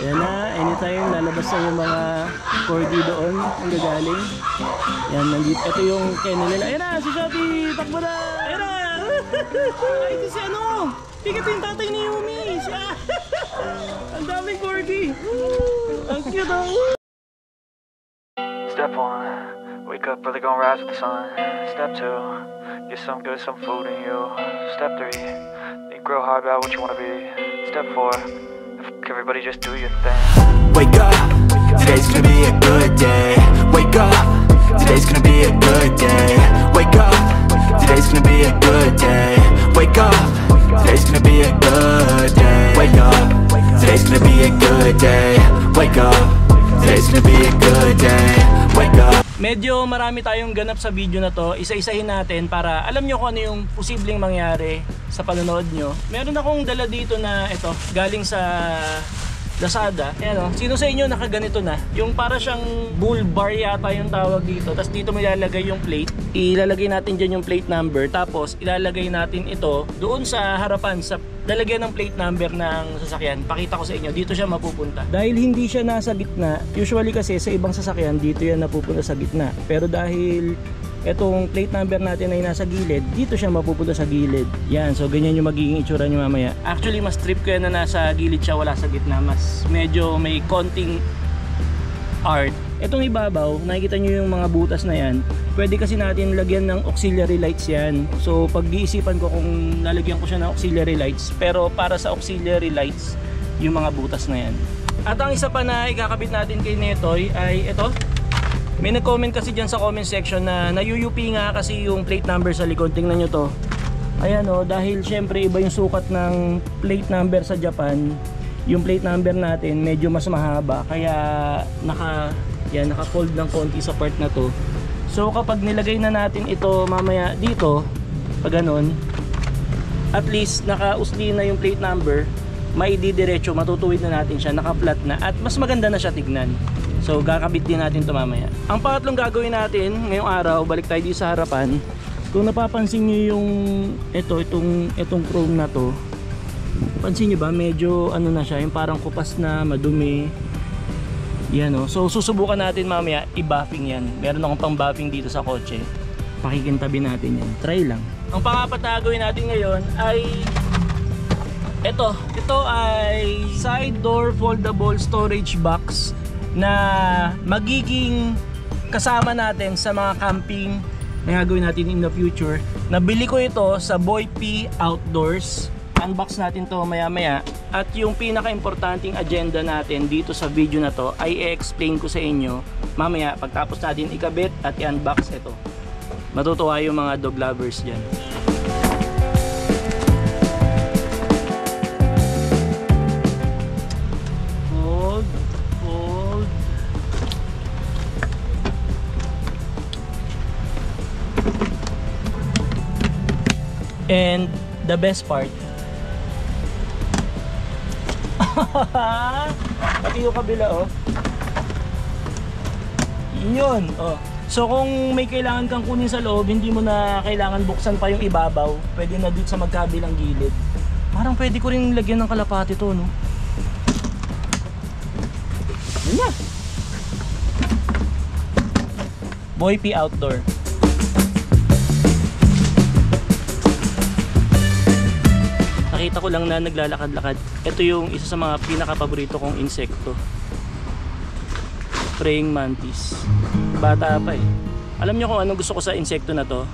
Ayan na, anytime lalabas na yung mga corgi doon ang gagaling. Yan, nandito. Ito yung kennel nila. Ayan na, si Shopee! Takbo na! Ayan na! Ay, ito si ano! Ito yung tatay ni Yumi! Siya! Ang daming corgi! Ang cute oh! Step 1, wake up early, gonna rise with the sun. Step 2, get some good, some food in you. Step 3, think real hard about what you wanna be. Step 4, everybody just do your thing. Wake up, today's gonna be a good day. Wake up, today's gonna be a good day. Wake up, today's gonna be a good day. Wake up, today's gonna be a good day. Wake up, today's gonna be a good day. Wake up, today's gonna be a good day. Wake up. Medyo marami tayong ganap sa video na to. Isa-isahin natin para alam nyo kung ano yung posibleng mangyari sa panonood nyo. Meron akong dala dito na ito, galing sa Lazada. Ayan o, sino sa inyo nakaganito na? Yung para siyang bull bar yata yung tawag dito. Tapos dito mo ilalagay yung plate. Ilalagay natin dyan yung plate number. Tapos ilalagay natin ito doon sa harapan, sa lalagyan ng plate number ng sasakyan. Pakita ko sa inyo, dito siya mapupunta. Dahil hindi siya nasa gitna, usually kasi sa ibang sasakyan, dito yan napupunta sa gitna. Pero dahil etong plate number natin ay nasa gilid, dito siya mapupunta sa gilid. Yan, so ganyan yung magiging itsura nyo mamaya. Actually, mas trip ko yan na nasa gilid siya, wala sa gitna. Mas medyo may konting art. Etong ibabaw, nakikita nyo yung mga butas na yan. Pwede kasi natin lagyan ng auxiliary lights yan. So pag-iisipan ko kung lalagyan ko siya ng auxiliary lights. Pero para sa auxiliary lights, yung mga butas na yan. At ang isa pa na ikakabit natin kay Netoy ay ito. May nag-comment kasi dyan sa comment section na nayuyup nga kasi yung plate number sa likod. Tingnan nyo to. Ayan o, dahil syempre iba yung sukat ng plate number sa Japan. Yung plate number natin medyo mas mahaba. Kaya naka-fold ng konti sa part na to. So kapag nilagay na natin ito mamaya dito, pag ganun, at least naka-usli na yung plate number, maididiretso, matutuwid na natin siya, naka-flat na, at mas maganda na siya tignan. So kakabit din natin ito mamaya. Ang pangatlong gagawin natin ngayong araw, balik tayo dito sa harapan. Kung napapansin nyo yung itong chrome na to, pansin nyo ba medyo ano na siya, yung parang kupas na, madumi. Yan o. So susubukan natin mamaya i-buffing yan. Meron akong pang buffing dito sa kotse. Pakikintabi natin yan. Try lang. Ang pangapat na gagawin natin ngayon ay ito ay side door foldable storage box na magiging kasama natin sa mga camping na gagawin natin in the future. Nabili ko ito sa Boy P Outdoors. Unbox natin to maya maya. At yung pinaka-importanting agenda natin dito sa video na to ay i-explain ko sa inyo mamaya pagtapos natin ikabit at i-unbox ito. Matutuwa yung mga dog lovers dyan. And the best part, pati yung kabila oh. Yun oh. So kung may kailangan kang kunin sa loob, hindi mo na kailangan buksan pa yung ibabaw. Pwede na dito sa magkabilang gilid. Parang pwede ko rin lagyan ng kalapati to, no? Yun na. Boy P Outdoor. Nakita ko lang na naglalakad-lakad. Ito yung isa sa mga pinaka-paborito kong insekto. Praying mantis. Bata pa eh. Alam nyo kung anong gusto ko sa insekto na to?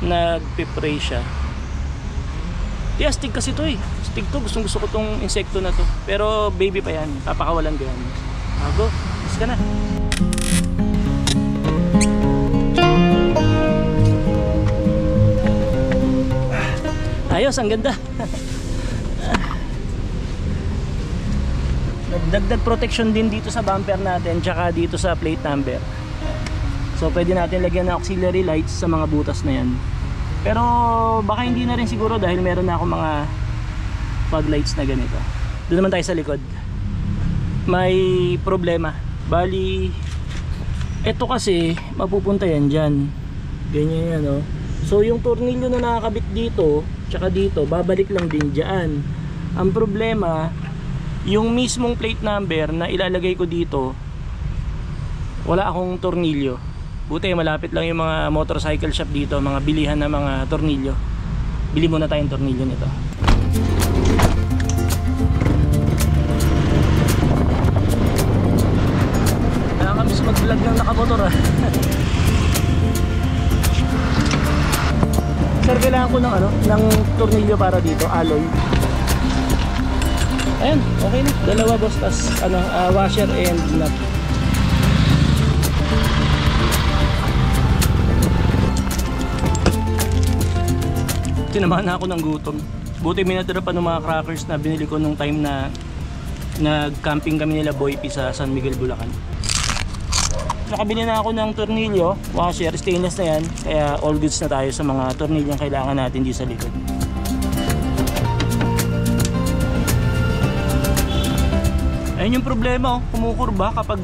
Nagpipray siya. Yeah, stig kasi to eh. Stig to. Gusto ko tong insekto na to. Pero baby pa yan. Papakawalan ko yan. Go. Mas ka na. Ayos, ang ganda. Dagdag protection din dito sa bumper natin, tsaka dito sa plate number. So pwede natin lagyan ng auxiliary lights sa mga butas na yan. Pero baka hindi na rin siguro dahil meron na ako mga fog lights na ganito. Doon naman tayo sa likod. May problema. Bali, eto kasi mapupunta yan dyan. Ganyan yan oh. So yung tornilyo na nakakabit dito tsaka dito, babalik lang din dyan. Ang problema, Yung mismong plate number na ilalagay ko dito, wala akong tornilyo. Buti malapit lang yung mga motorcycle shop dito, mga bilihan ng mga tornilyo. Bili muna tayong tornilyo nito. Nakakamiss mag-vlog ng nakamotor ah. Sir, kailangan ko ng tornilyo para dito, alloy. Ayan, okay na. Dalawa boss, tas washer and nut. Tinamahan na ako ng gutom. Buti minatira pa ng mga crackers na binili ko nung time na nag-camping kami nila Boy P sa San Miguel, Bulacan. Nakabili na ako ng tornilyo, washer, stainless na yan. Kaya all goods na tayo sa mga tornilyong kailangan natin dito sa likod. Ayun yung problema, kumukurba kapag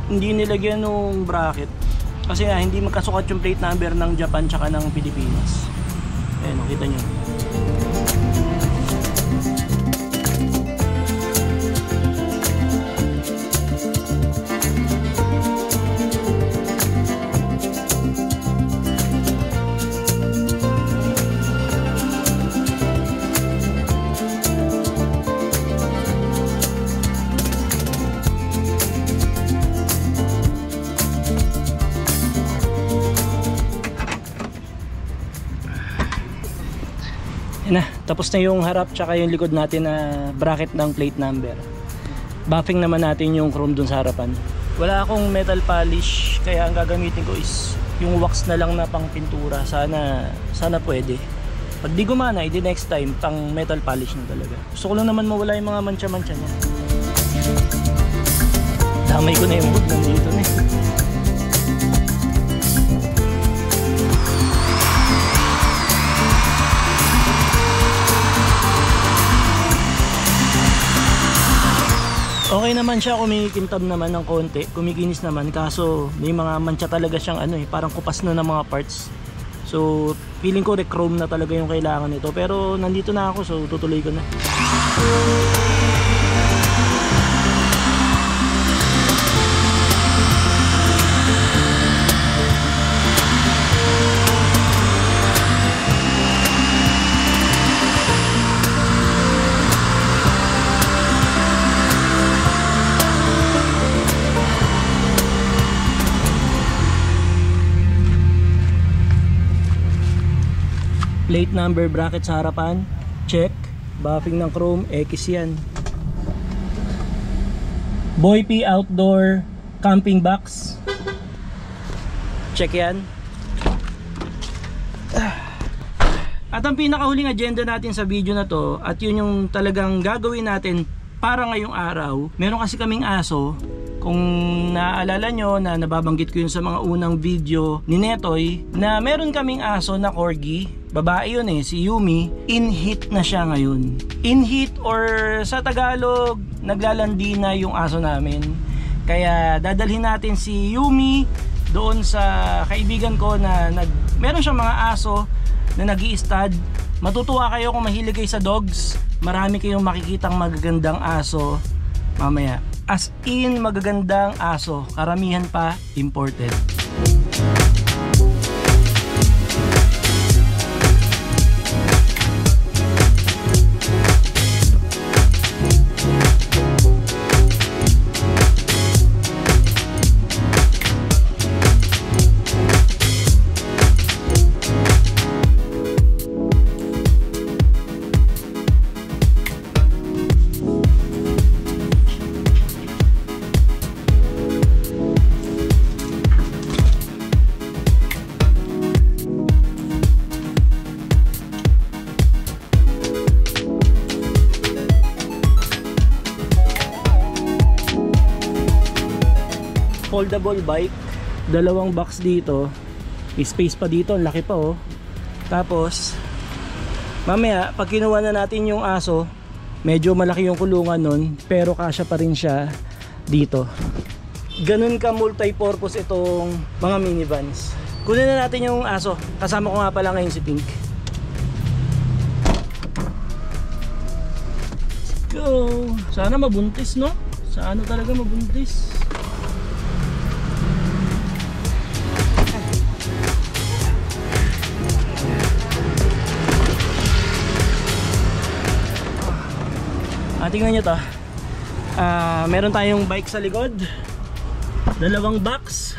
hindi nilagyan ng bracket. Kasi hindi magkasukat yung plate number ng Japan tsaka ng Pilipinas. Ayun, nakita nyo. Na, tapos na yung harap tsaka yung likod natin na bracket ng plate number. Buffing naman natin yung chrome dun sa harapan. Wala akong metal polish, kaya ang gagamitin ko is yung wax na lang na pang pintura. Sana pwede. Pag di gumana, edi next time pang metal polish na talaga. Gusto ko lang naman mawala yung mga mancha-mancha niya. Damay ko na yung wood nandito na eh. Okay naman siya, kumikintab naman ng konti, kumikinis naman, kaso may mga mancha talaga siyang parang kupas na ng mga parts. So feeling ko chrome na talaga yung kailangan nito, pero nandito na ako, so tutuloy ko na. Plate number bracket sa harapan, check. Buffing ng chrome, X yan. Boy P outdoor camping box, check yan. At ang pinakahuling agenda natin sa video na to, at yun yung talagang gagawin natin para ngayong araw, meron kasi kaming aso. Kung naaalala nyo na nababanggit ko yun sa mga unang video ni Netoy, na meron kaming aso na corgi, babae yun si Yumi. In heat na siya ngayon. In heat, or sa Tagalog, naglalandi na yung aso namin. Kaya dadalhin natin si Yumi doon sa kaibigan ko na meron siyang mga aso na nag-i-stud. Matutuwa kayo kung mahilig kayo sa dogs. Marami kayong makikitang magagandang aso mamaya. As in, magagandang aso. Karamihan pa imported. Foldable bike, dalawang box dito, may space pa dito, ang laki pa Tapos mamaya pag kinuha na natin yung aso, medyo malaki yung kulungan nun, pero kasya pa rin siya dito. Ganun ka multi-purpose itong mga minivans. Kunin na natin yung aso, kasama ko nga pala ngayon si Pink. go! Sana mabuntis, no? Sana talaga mabuntis. Tingnan nyo to. Meron tayong bike sa likod, dalawang box,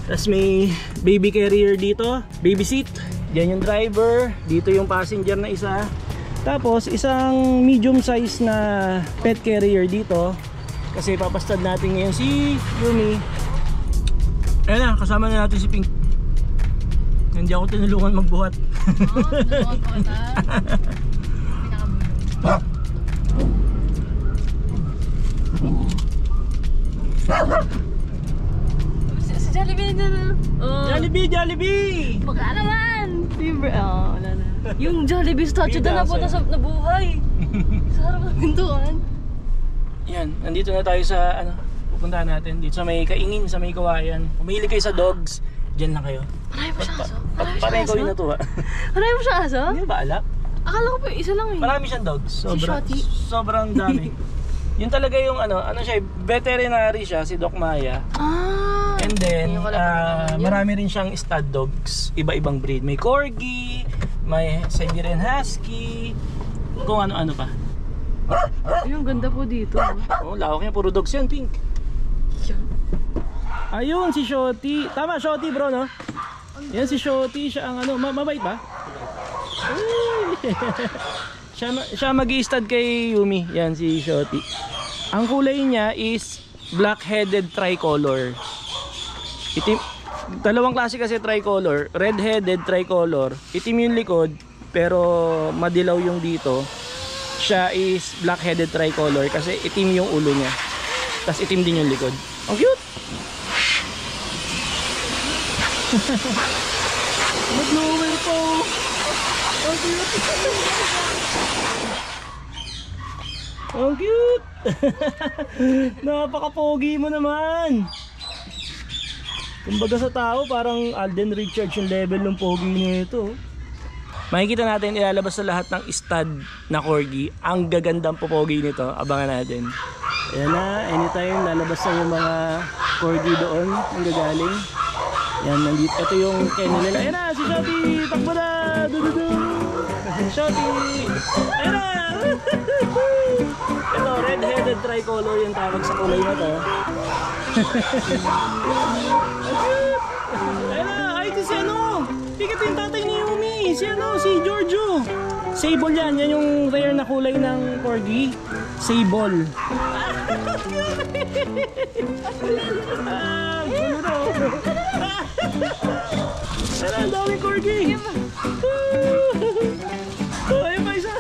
tapos may baby carrier dito, baby seat. Diyan yung driver, dito yung passenger na isa, tapos isang medium size na pet carrier dito kasi papastad natin ngayon si Yumi. Ayun na, kasama na natin si Pink. Hindi ako tinulungan magbuhat. Tinulungan ko kita. Si Jollibee na. Jollibee! Baka naman! Libre. Wala na. Yung Jollibee statue doon na po nabuhay. Sa harap ng pintuan. Yan, nandito na tayo sa pupuntahan natin. Dito sa may Kaingin, sa may Kawayan. Pumili kayo sa dogs, dyan lang kayo. Marami pa siyang aso? Parang ikaw yung natuwa. Marami pa siyang aso? Hindi ba alak? Akala ko pa isa lang eh. Marami siyang dogs. Shotty? Sobrang dami. Yun talaga yung ano siya, veterinary siya, si Doc Maya. And then, marami rin siyang stud dogs. Iba-ibang breed. May Corgi, may Siberian Husky, kung ano-ano pa. Yung ganda po dito. Oh, lawak niya. Puro dogs yan, Pink. Ayun, si Shotty. Tama, Shotty bro, no? Yan si Shotty. Siya ang mabait ba? Siya mag-i-stud kay Yumi. Yan si Shotty. Ang kulay niya is black-headed tricolor. Itim, dalawang klase kasi tricolor. Red-headed tricolor. Itim yung likod pero madilaw yung dito. Siya is black-headed tricolor kasi itim yung ulo niya. Tapos itim din yung likod. Ang cute! Mag-blower po! Ang cute! Ang cute! Napaka-pogi mo naman! Kumbaga sa tao, parang Alden Richards yung level ng pogi nito. Makikita natin ilalabas sa lahat ng stud na corgi. Ang gagandang popogi nito. Abangan natin. Ayan na, anytime lalabas na yung mga corgi doon. Ang gagaling. Yan, nandito. Ito yung kennel nila. Ayan na, si Shotty! Takbo na! Dududu! Shotty! Ayan na! Ito, red-headed tricolor yung tawag sa kulay na to. Ayan na! Ay, ito si Pikat yung tatay ni Yumi! Si si Giorgio! Sable yan. Yan yung rare na kulay ng corgi. Sable. Ayan, ang daming corgi! Ayun pa isa!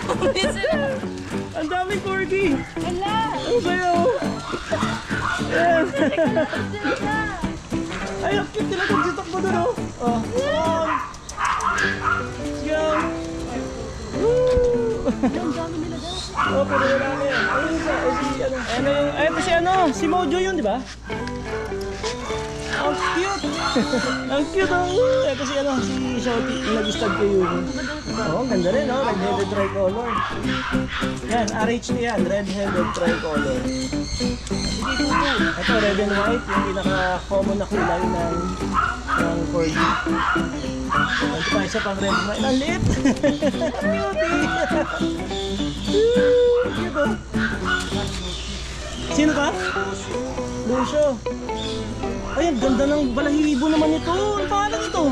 Ang daming corgi! Wala! Ano sa'yo? Ay, ang cute nila kung sitok mo doon, oh! Let's go! Ang dami nila daw. Oh, pero wala na yan. Ayun isa, si Mojo yun, di ba? Ang cute! Ang cute, ito si Shotty, yung nag-stud kayo yun. Oo, ang ganda rin, red-headed tricolor. Yan, RH yan, red-headed tricolor. Ito, red and white, yung pinaka-common na kulay ng corgi. Ito pa, isa pang red and white. Ang liit! Cute, oh! Sino ka? Lucio. Ay, ang ganda ng balahibo naman ito. Ano pangalan ito?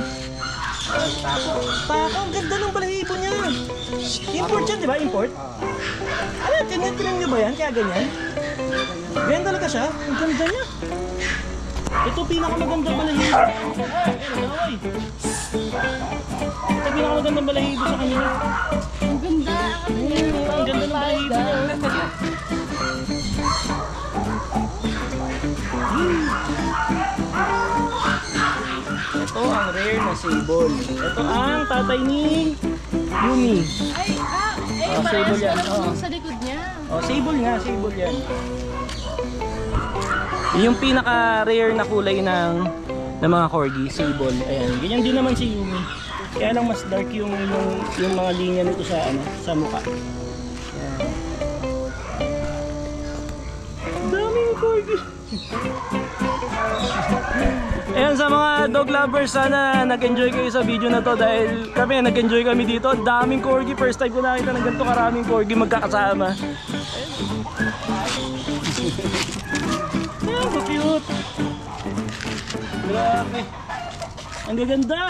Tako. Ang ganda ng balahibo niya. Import yan, di ba? Import? Ano, tinitrim niyo ba yan? Kaya ganyan? Ganyan talaga siya? Ang ganda niya. Ito pinakamagandang balahibo. Ito pinakamagandang balahibo sa kanya. Ang ganda. Ang ganda ng balahibo niya. Ito ang rare na sable. Ito ang tatay ni Yumi. Sable yan. Sa likod niya. Oh, sable nga, sable yan. Yung pinaka-rare na kulay ng mga corgi, sable. Ayan, ganyan din naman si Yumi. Kaya lang mas dark yung mga linya nito sa sa mukha. Ayan. corgi. Ayan, sa mga dog lovers, sana nag-enjoy kayo sa video na to dahil kami nag-enjoy kami dito. Ang daming corgi. First time ko nakita ng ganito karaming corgi magkakasama. Ayan, so cute. Grabe. Ang gaganda.